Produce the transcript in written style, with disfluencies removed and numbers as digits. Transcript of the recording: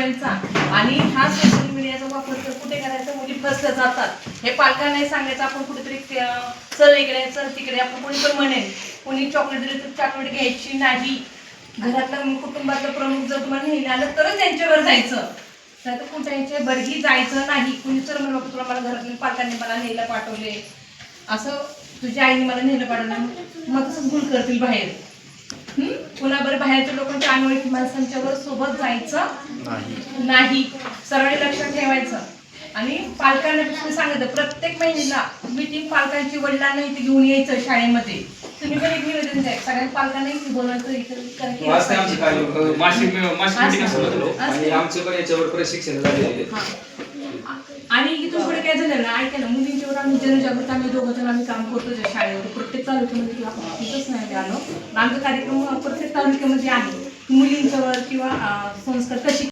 मोबाईलचा आणि हा सोशल मीडियाचा वापर तर कुठे करायचा, मुली फसल्या जातात. हे पालकांना नाही सांगायचं. आपण कुठेतरी चल इकडे चल तिकडे, आपण कोणी पण म्हणेल, कोणी चॉकलेट दिली तर चॉकलेट घ्यायची नाही. घरातलं कुटुंबातलं प्रमुख जर तुम्हाला नेलं आलं तरच त्यांच्यावर जायचं, नाही तर कुठे बरही जायचं नाही. कुणी तर म्हणून तुला मला घरातल्या पालकांनी मला न्यायला पाठवले, असं तुझ्या आईने मला नेलं पाठवलं, मग तसंच भूल करतील बाहेर. पुन्हा बरं बाहेरच्या लोकांच्या अनोळखी माणसांच्या वर सोबत जायचं नाही. सर्वांनी लक्षात ठेवायचं. आणि पालकांना सांगितलं प्रत्येक महिन्याला मीटिंग पालकांची वडिलांना इथे घेऊन यायचं शाळेमध्ये. तुम्ही पण एक निवेदन द्या सगळ्या पालकांना इथे बोलवायचं. प्रशिक्षण झालेले आणि इथून पुढे काय झालं ना, ऐका ना, मुलींच्यावर आम्ही जनजागृती आम्ही दोघं जण आम्ही काम करतो ज्या शाळेवर. प्रत्येक तालुक्यामध्ये किंवा तिथंच नाही आलो, आमचा कार्यक्रम प्रत्येक तालुक्यामध्ये आहे. मुलींच्यावर किंवा संस्कार कशी